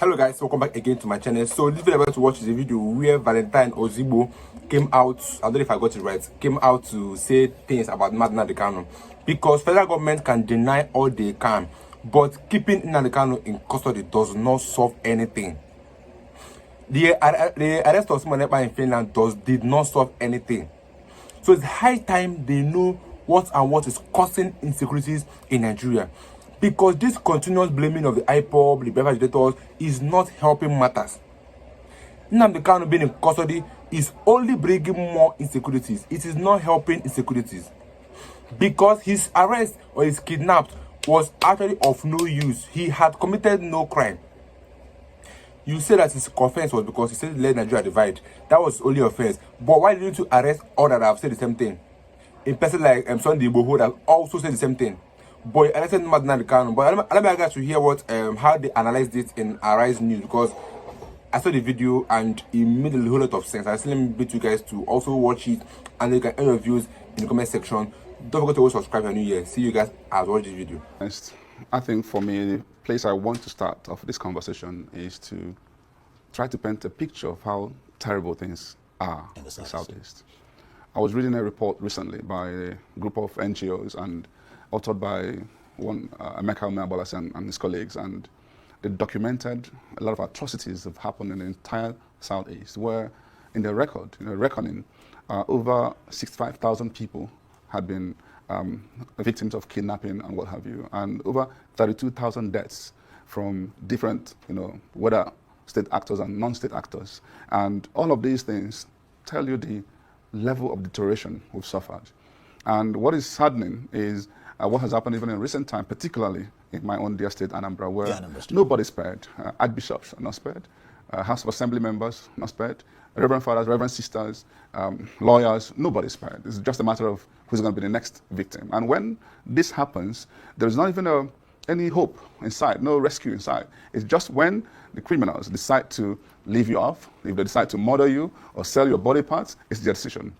Hello guys, welcome back again to my channel. So this video I'm about to watch is a video where Valentine Ozigbo came out, I don't know if I got it right, came out to say things about Nnamdi Kanu. Because federal government can deny all they can, but keeping Nnamdi Kanu in custody does not solve anything. The arrest of Simon Ekpa in Finland did not solve anything. So it's high time they know what is causing insecurities in Nigeria. Because this continuous blaming of the IPOB, the private agitators, is not helping matters. Nnamdi Kanu being in custody is only bringing more insecurities. It is not helping insecurities. Because his arrest or his kidnapped was actually of no use. He had committed no crime. You say that his offense was because he said let Nigeria divide. That was his only offense. But why didn't you arrest all that have said the same thing? In person like Sunday Igboho that also said the same thing. But arrested Nnamdi Kanu. But let me guys to hear what how they analyzed it in Arise News, because I saw the video and it made a whole lot of sense. I still invite you guys to also watch it and you can add your views in the comment section. Don't forget to also subscribe if you're new here. See you guys as watch this video. I think for me, the place I want to start off this conversation is to try to paint a picture of how terrible things are in the Southeast. I was reading a report recently by a group of NGOs and authored by one Emeka Umeabolas and his colleagues, and they documented a lot of atrocities that have happened in the entire Southeast, where in the reckoning, over 65,000 people had been victims of kidnapping and what have you, and over 32,000 deaths from different, whether state actors and non-state actors. And all of these things tell you the level of deterioration we've suffered. And what is saddening is what has happened even in recent time, particularly in my own dear state, Anambra, where nobody's spared. Archbishops are not spared, House of Assembly members not spared, Reverend Fathers, Reverend Sisters, lawyers, nobody's spared. It's just a matter of who's going to be the next victim. And when this happens, there's not even any hope inside, no rescue inside. It's just when the criminals decide to leave you off, if they decide to murder you or sell your body parts, it's their decision.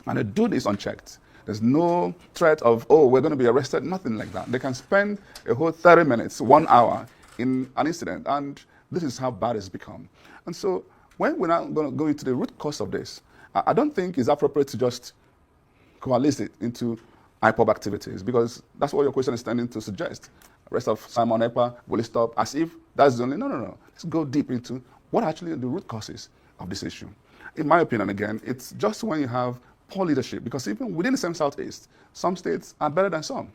And they do this unchecked. There's no threat of, oh, we're going to be arrested, nothing like that. They can spend a whole 30 minutes, 1 hour in an incident, and this is how bad it's become. And so when we're now going to go into the root cause of this, I don't think it's appropriate to just coalesce it into IPOB activities, because that's what your question is tending to suggest. Arrest of Simon Ekpa, will it stop? As if that's the only, no. Let's go deep into what actually are the root causes of this issue. In my opinion, again, it's just when you have poor leadership, because even within the same Southeast, some states are better than some.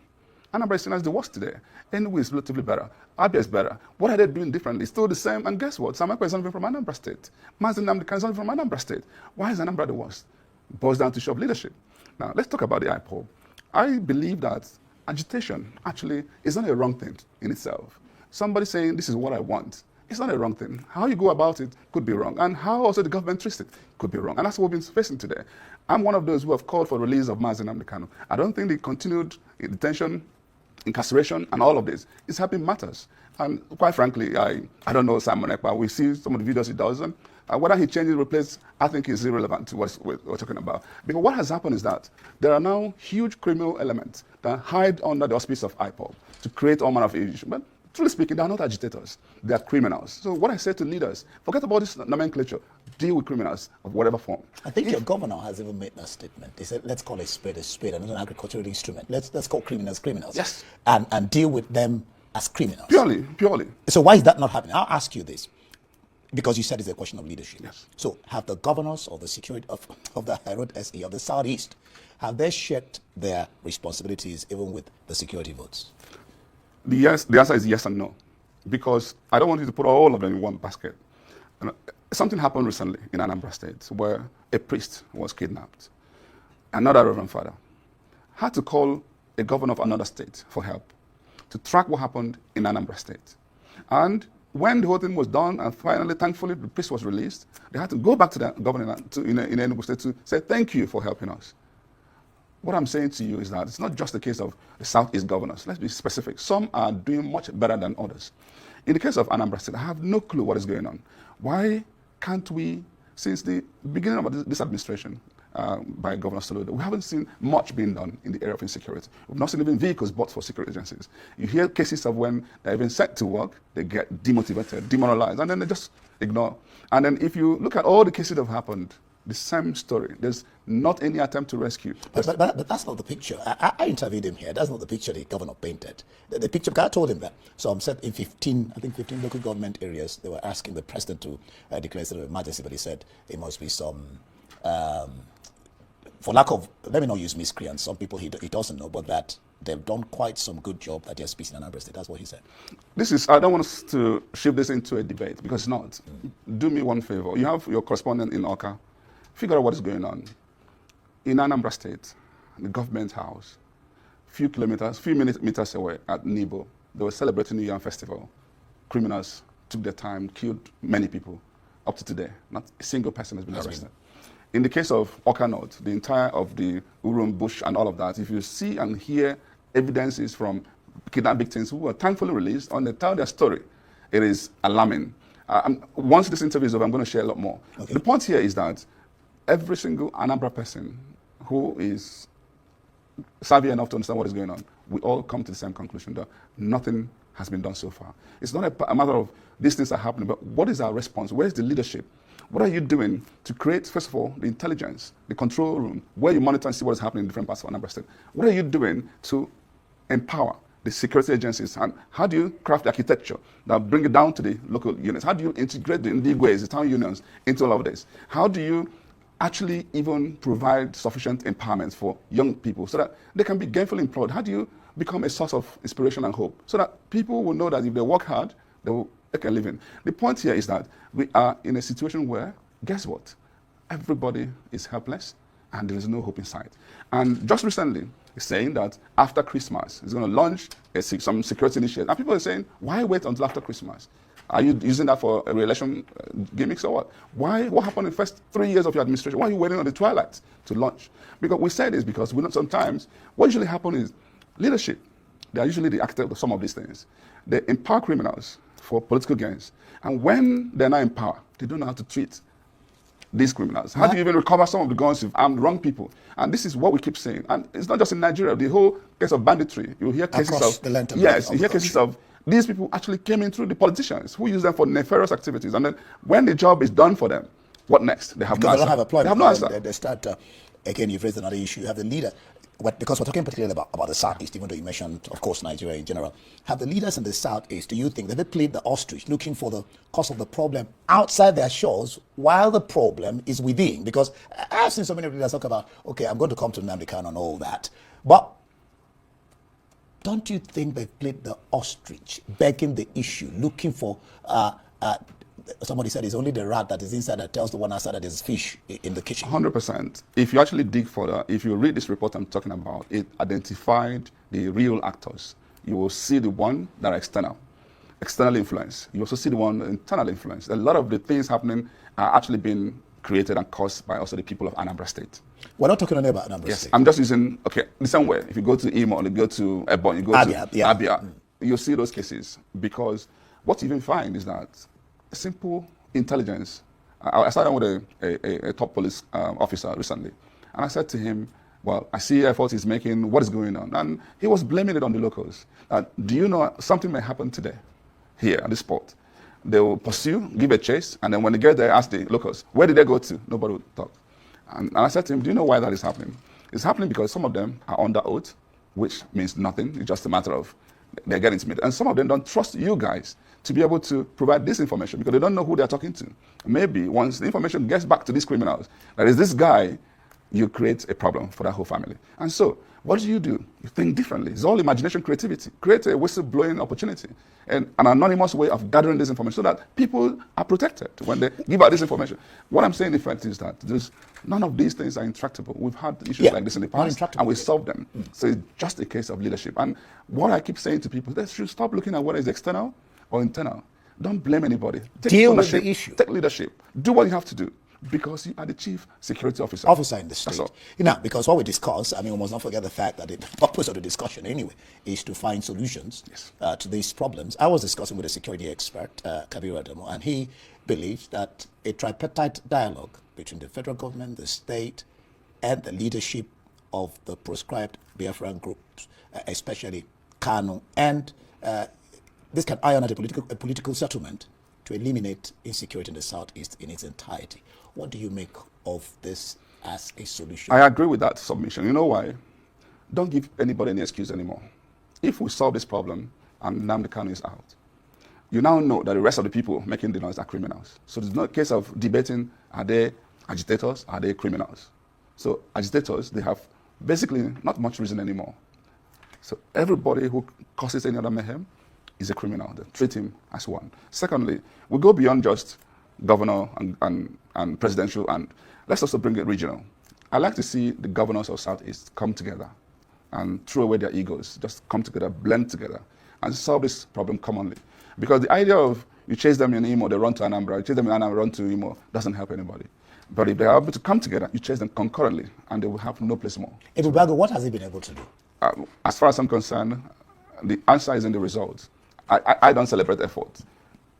Anambra is seen as the worst today. Enugu is relatively better. Abia is better. What are they doing differently? Still the same, and guess what? Simon Ekpa is not even from Anambra State. Nnamdi Kanu is not even from Anambra State. Why is Anambra the worst? It boils down to issue of leadership. Now, let's talk about the IPOB. I believe that agitation actually is not a wrong thing in itself. Somebody saying, this is what I want, it's not a wrong thing. How you go about it could be wrong, and how also the government treats it could be wrong. And that's what we've been facing today. I'm one of those who have called for the release of Nnamdi Kanu. I don't think the continued detention, incarceration, and all of this is helping matters. And quite frankly, I don't know Simon Ekpa. We see some of the videos he does, and whether he changes, replaces, I think is irrelevant to what we're talking about. Because what has happened is that there are now huge criminal elements that hide under the auspice of IPOB to create all manner of issues. But truly speaking, they are not agitators. They are criminals. So what I say to leaders, forget about this nomenclature. Deal with criminals of whatever form. I think your governor has even made that statement. He said, let's call a spade and not an agricultural instrument. Let's call criminals criminals. Yes. And deal with them as criminals. Purely. So why is that not happening? I'll ask you this. Because you said it's a question of leadership. Yes. So have the governors of the security of the Herod SE of the Southeast, have they shared their responsibilities even with the security votes? The answer is yes and no. Because I don't want you to put all of them in one basket. Something happened recently in Anambra State where a priest was kidnapped. Another Reverend Father had to call a governor of another state for help to track what happened in Anambra State. And when the whole thing was done, and finally, thankfully, the priest was released, they had to go back to the governor in Enugu State to say, thank you for helping us. What I'm saying to you is that it's not just the case of the Southeast governors. Let's be specific. Some are doing much better than others. In the case of Anambra State, I have no clue what is going on. Why can't we, since the beginning of this administration, by Governor Soludo. We haven't seen much being done in the area of insecurity. We've not seen even vehicles bought for security agencies. You hear cases of when they're even sent to work, they get demotivated, demoralized, and then they just ignore. And then if you look at all the cases that have happened, the same story. There's not any attempt to rescue. But that's not the picture. I interviewed him here. That's not the picture the governor painted. The picture, I told him that. So I'm said in 15 local government areas, they were asking the president to declare a state of emergency, but he said it must be some, for lack of, let me not use miscreants, some people he doesn't know, but that they've done quite some good job at their speech in Anambra State. That's what he said. I don't want us to shift this into a debate, because it's not. Do me one favor. You have your correspondent in Oka. Figure out what is going on. In Anambra State, the government house, few meters away at Nibo, they were celebrating New Year Festival. Criminals took their time, killed many people. Up to today, not a single person has been arrested. In the case of Oka North, the entire of the Urum Bush and all of that, if you see and hear evidences from kidnapped victims who were thankfully released and they tell their story, it is alarming. Once this interview is over, I'm going to share a lot more. Okay. The point here is that every single Anambra person who is savvy enough to understand what is going on, we all come to the same conclusion that nothing has been done so far. It's not a matter of these things are happening, but what is our response? Where is the leadership? What are you doing to create, first of all, the intelligence, the control room, where you monitor and see what is happening in different parts of Anambra State? What are you doing to empower the security agencies? And how do you craft the architecture that bring it down to the local units? How do you integrate the Ndigwes, the town unions, into all of this? How do you actually even provide sufficient empowerment for young people so that they can be gainfully employed? How do you become a source of inspiration and hope so that people will know that if they work hard, they will make a living? The point here is that we are in a situation where, guess what? Everybody is helpless and there is no hope in sight. And just recently, it's saying that after Christmas, it's going to launch some security initiative. And people are saying, why wait until after Christmas? Are you using that for a re-election gimmicks or what? Why? What happened in the first 3 years of your administration? Why are you waiting on the twilight to launch? Because we say this because we know sometimes what usually happens is leadership. They are usually the architect of some of these things. They empower criminals for political gains. And when they're not in power, they don't know how to treat these criminals. How do you even recover some of the guns you've armed wrong people? And this is what we keep saying. And it's not just in Nigeria. The whole case of banditry, you hear cases across of the length of you hear cases of these people actually came in through the politicians who use them for nefarious activities. And then when the job is done for them, what next? They have no answer. They don't have a plan. They have no answer. They start, again, you've raised another issue. You have the leader, because we're talking particularly about the Southeast, even though you mentioned, of course, Nigeria in general. Have the leaders in the Southeast, do you think that they played the ostrich, looking for the cause of the problem outside their shores while the problem is within? Because I've seen so many leaders talk about, okay, I'm going to come to Nnamdi Kanu and all that. But don't you think they played the ostrich, begging the issue, looking for, somebody said it's only the rat that is inside that tells the one outside that there's fish in the kitchen? 100%. If you actually dig further, if you read this report I'm talking about, it identified the real actors. You will see the one that are external influence. You also see the one internal influence. A lot of the things happening are actually being created and caused by also the people of Anambra State. We're not talking only about Anambra State. I'm just using, the same way. If you go to Imo, you go to Ebon, you go Abia, to Abia, you'll see those cases. Because what you even find is that simple intelligence. I started with a top police officer recently. And I said to him, well, I see efforts he's making, what is going on? And he was blaming it on the locals. Do you know something may happen today here at this spot? They will pursue, give a chase, and then when they get there, ask the locals, where did they go to? Nobody would talk. And I said to him, do you know why that is happening? It's happening because some of them are under oath, which means nothing. It's just a matter of they're getting intimidated. And some of them don't trust you guys to be able to provide this information because they don't know who they're talking to. Maybe once the information gets back to these criminals, that is this guy, you create a problem for that whole family. And so, what do? You think differently. It's all imagination, creativity. Create a whistleblowing opportunity and an anonymous way of gathering this information so that people are protected when they give out this information. What I'm saying, in fact, is that none of these things are intractable. We've had issues like this in the past, and we solved them. So it's just a case of leadership. And what I keep saying to people, they should stop looking at whether it's external or internal. Don't blame anybody. Deal with the issue. Take leadership. Do what you have to do. Because you are the chief security officer. Officer in the state. Because what we discuss, we must not forget the fact that the purpose of the discussion anyway is to find solutions to these problems. I was discussing with a security expert, Kabiru Adamo, and he believes that a tripartite dialogue between the federal government, the state, and the leadership of the proscribed Biafran groups, especially Kanu, and this can iron out a political settlement to eliminate insecurity in the Southeast in its entirety. What do you make of this as a solution? I agree with that submission. You know why? Don't give anybody any excuse anymore. If we solve this problem and Nnamdi Kanu is out, you now know that the rest of the people making the noise are criminals. So there's no case of debating, are they agitators, are they criminals? So agitators, they have basically not much reason anymore. So everybody who causes any other mayhem is a criminal. They treat him as one. Secondly, we go beyond just governor and presidential, and let's also bring it regional. I like to see the governors of Southeast come together and throw away their egos, just come together, blend together, and solve this problem commonly. Because the idea of you chase them in Imo, they run to Anambra, you chase them in Anambra, run to Imo, doesn't help anybody. But if they are able to come together, you chase them concurrently, and they will have no place more. Ebubago, what has he been able to do? As far as I'm concerned, the answer is in the results. I don't celebrate effort.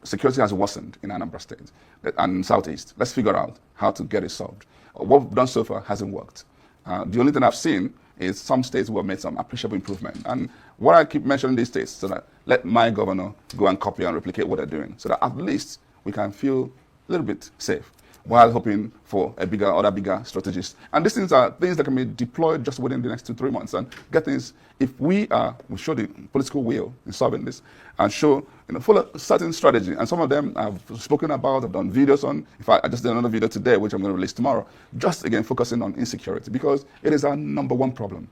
Security has worsened in Anambra State and Southeast. Let's figure out how to get it solved. What we've done so far hasn't worked. The only thing I've seen is some states who have made some appreciable improvement. And what I keep mentioning these states, so that let my governor go and copy and replicate what they're doing, so that at least we can feel a little bit safe, while hoping for other bigger strategies. And these things are things that can be deployed just within the next 2-3 months and get things, if we show the political will in solving this and show full of certain strategy. And some of them I've spoken about, I've done videos on. In fact, I just did another video today, which I'm going to release tomorrow, just again focusing on insecurity, because it is our number one problem.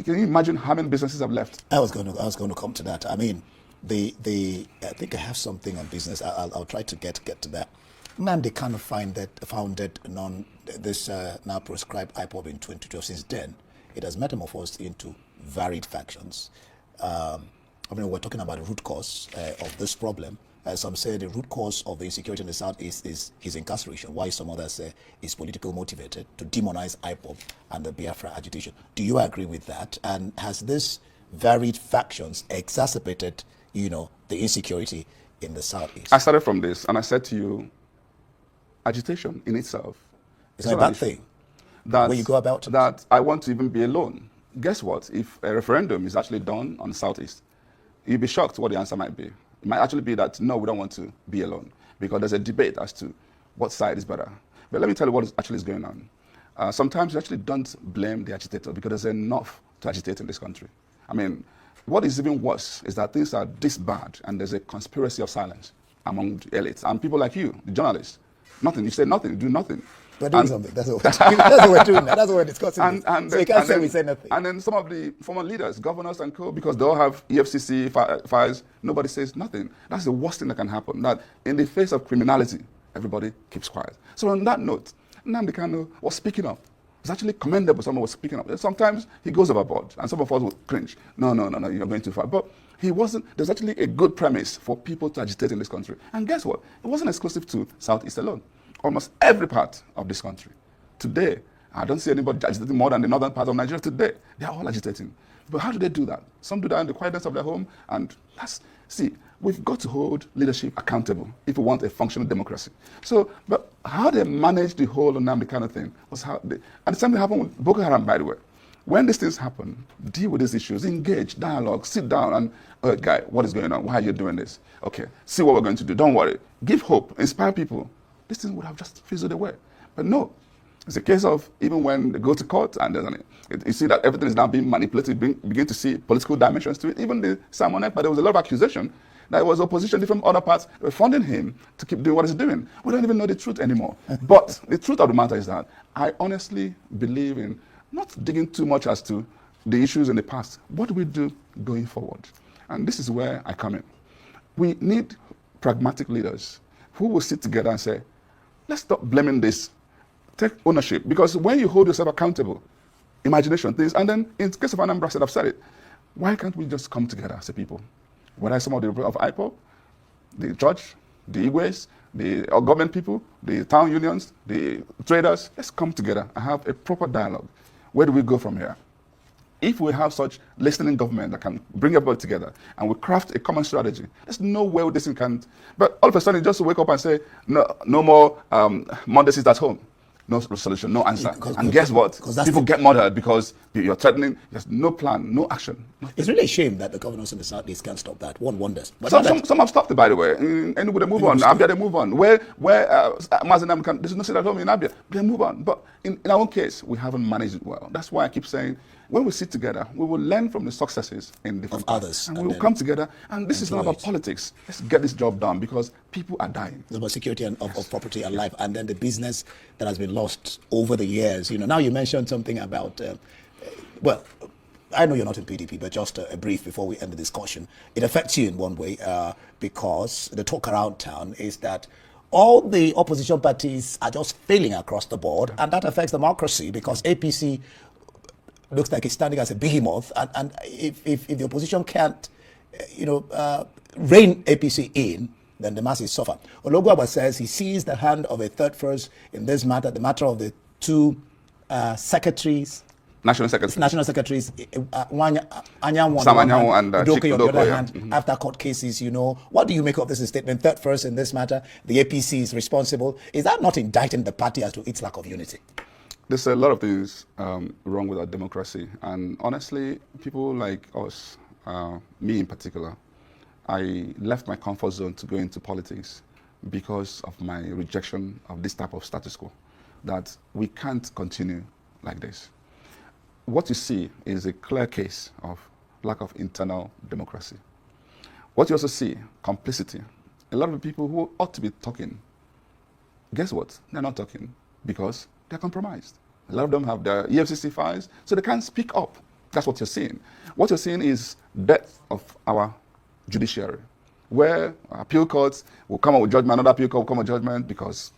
Can you imagine how many businesses have left? I was going to come to that. I mean, I think I have something on business. I'll try to get to that. Nnamdi Kanu founded this now proscribed IPOB in 2012. Since then, it has metamorphosed into varied factions. I mean, we're talking about the root cause of this problem. Some say the root cause of the insecurity in the Southeast is incarceration, while some others say it's politically motivated to demonize IPOB and the Biafra agitation. Do you agree with that? And has this varied factions exacerbated, the insecurity in the Southeast? I started from this, and I said to you, agitation in itself is not a bad thing. When you go about it. That I want to even be alone. Guess what? If a referendum is actually done on the Southeast, you'll be shocked what the answer might be. It might actually be that, no, we don't want to be alone, because there's a debate as to what side is better. But let me tell you what actually is going on. Sometimes you actually don't blame the agitator, because there's enough to agitate in this country. I mean, what is even worse is that things are this bad, and there's a conspiracy of silence among the elites and people like you, the journalists. Nothing. You say nothing. You do nothing. We're doing something. That's what we're doing. That's what we're discussing. So you can't say we say nothing. And then some of the former leaders, governors and co, because they all have EFCC files, nobody says nothing. That's the worst thing that can happen. That in the face of criminality, everybody keeps quiet. So on that note, Nnamdi Kanu was speaking up. It's actually commendable someone was speaking up. Sometimes he goes overboard, and some of us will cringe. No, you're going too far. But he wasn't. There's actually a good premise for people to agitate in this country. And guess what? It wasn't exclusive to Southeast alone. Almost every part of this country. Today, I don't see anybody agitating more than the northern part of Nigeria today. They are all agitating. But how do they do that? Some do that in the quietness of their home. And we've got to hold leadership accountable if we want a functional democracy. So, but how they managed the whole Nnamdi Kanu thing was how and the same thing happened with Boko Haram, by the way. When these things happen, deal with these issues, engage, dialogue, sit down and, guy, what is going on? Why are you doing this? Okay, see what we're going to do. Don't worry. Give hope, inspire people. This thing would have just fizzled away. But no, it's a case of even when they go to court and you see that everything is now being manipulated, begin to see political dimensions to it. Even the Simon Ekpa, there was a lot of accusation that it was opposition from other parts were funding him to keep doing what he's doing. We don't even know the truth anymore. But the truth of the matter is that I honestly believe in not digging too much as to the issues in the past. What do we do going forward? And this is where I come in. We need pragmatic leaders who will sit together and say, let's stop blaming this. Take ownership. Because when you hold yourself accountable, imagination, things, and then in the case of Anambra State, I've said it, why can't we just come together as a people? Whether some of the of IPOB, the church, the Igwes, the government people, the town unions, the traders, let's come together and have a proper dialogue. Where do we go from here? If we have such listening government that can bring everybody together and we craft a common strategy, there's no way this thing can't. But all of a sudden, just to wake up and say, no more Monday sits at home. no solution, no answer. Because- And guess what? because that's People the- get murdered because you're threatening. There's no plan, no action. It's really a shame that the governors in the Southeast can't stop that. One wonders. But Some have stopped it, by the way. Anyway, they move on. Abia, they move on. Where Mazenam can, there's no state at home in Abia, they move on. But in our own case, we haven't managed it well. That's why I keep saying, when we sit together, we will learn from the successes in different Of others, and and we will then come together. And this is not employ about it. politics. Let's get this job done because people are dying. It's about security and of property and life, and then the business that has been lost over the years. Now you mentioned something about, well, I know you're not in PDP, but just a brief before we end the discussion. It affects you in one way because the talk around town is that all the opposition parties are just failing across the board, and that affects democracy because APC looks like it's standing as a behemoth, and if the opposition can't, rein APC in, then the masses suffer. Ologwaba says he sees the hand of a third force in this matter, the matter of the two secretaries, National Secretary. Anyanwu Sam Anyanwu and Udoka on the other yeah. hand, after court cases. What do you make of this statement? Third first in this matter, the APC is responsible. Is that not indicting the party as to its lack of unity? There's a lot of things wrong with our democracy. And honestly, people like us, me in particular, I left my comfort zone to go into politics because of my rejection of this type of status quo, that we can't continue like this. What you see is a clear case of lack of internal democracy. What you also see, complicity. A lot of the people who ought to be talking, guess what? They're not talking because they're compromised. A lot of them have their EFCC files, so they can't speak up. That's what you're seeing. What you're seeing is death of our judiciary, where appeal courts will come up with judgment, another appeal court will come up with judgment because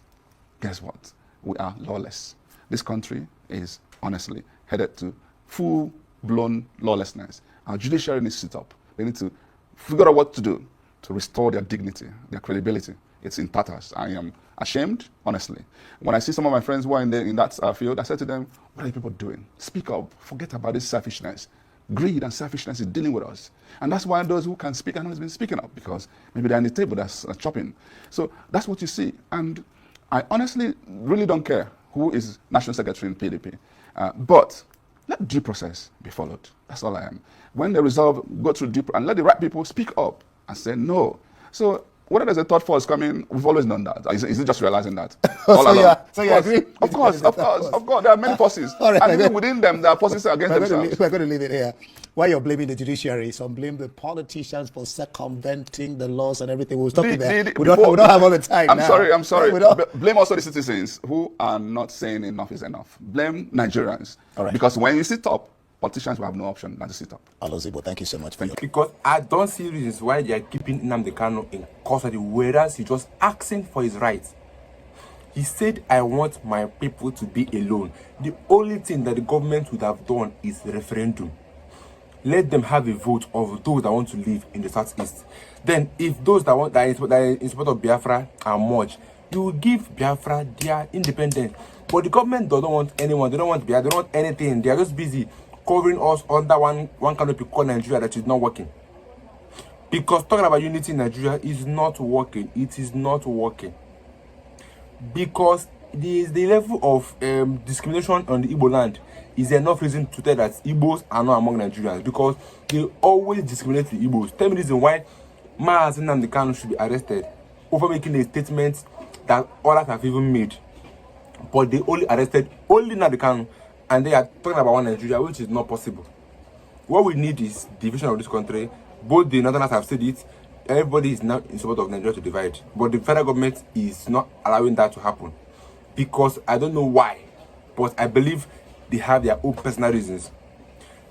guess what? We are lawless. This country is honestly headed to full-blown lawlessness. Our judiciary needs to sit up. They need to figure out what to do to restore their dignity, their credibility. It's in tatters. I am ashamed, honestly. When I see some of my friends who are in that field, I said to them, what are you people doing? Speak up. Forget about this selfishness. Greed and selfishness is dealing with us. And that's why those who can speak are not been speaking up, because maybe they're on the table that's chopping. So that's what you see. And I honestly really don't care who is National Secretary in PDP. But let due process be followed. That's all I am. When they resolve, go through due process and let the right people speak up and say no. So whether there's a third force coming, we've always done that. Is it just realizing that? All along. So you agree? Of course. There are many forces. All right, and even within them, there are forces against themselves. We're going to leave it here. While you're blaming the judiciary, some blame the politicians for circumventing the laws and everything. We'll stop it there. We don't have all the time I'm now. sorry. Blame also the citizens who are not saying enough is enough. Blame Nigerians. All right. Because when you sit up, politicians will have no option than to sit up. Val Ezigbo, thank you so much for your... Because I don't see reasons why they are keeping Nnamdi Kanu in custody, whereas he's just asking for his rights. He said, I want my people to be alone. The only thing that the government would have done is referendum. Let them have a vote of those that want to live in the Southeast. Then, if those that are in support of Biafra are much, you will give Biafra their independence. But the government doesn't want anyone. They don't want Biafra. They don't want anything. They are just busy covering us under one canopy called Nigeria that is not working. Because talking about unity in Nigeria is not working. It is not working. Because the level of discrimination on the Igbo land is enough reason to tell that Igbos are not among Nigerians, because they always discriminate the Igbos. Tell me the reason why Nnamdi Kanu should be arrested over making a statement that others have even made. But they only arrested Nnamdi Kanu, and they are talking about one Nigeria, which is not possible. What we need is division of this country. Both the Northerners have said it. Everybody is now in support of Nigeria to divide. But the federal government is not allowing that to happen. Because I don't know why, but I believe they have their own personal reasons.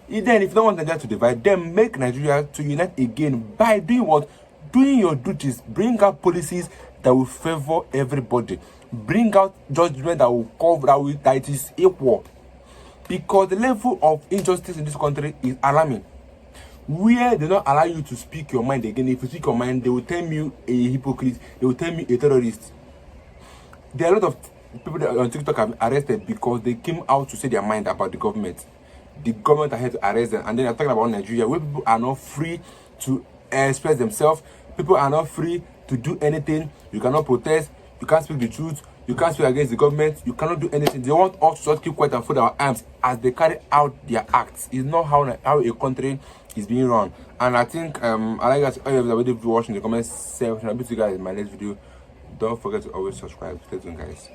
Then, if you don't want Nigeria to divide, then make Nigeria to unite again by doing what? Doing your duties. Bring out policies that will favor everybody. Bring out judgment that will cover, that it is equal. Because the level of injustice in this country is alarming. Where they don't allow you to speak your mind again. If you speak your mind, they will term you a hypocrite. They will term you a terrorist. There are a lot of people that on TikTok have been arrested because they came out to say their mind about the government. The government are here to arrest them. And then they're talking about Nigeria, where people are not free to express themselves. People are not free to do anything. You cannot protest. You can't speak the truth. You can't speak against the government. You cannot do anything. They want us to just keep quiet and fold our arms as they carry out their acts. It's not how a country is being run. And I think I like guys all of you already watching the comment section. I'll be to you guys in my next video. Don't forget to always subscribe. Stay tuned, guys.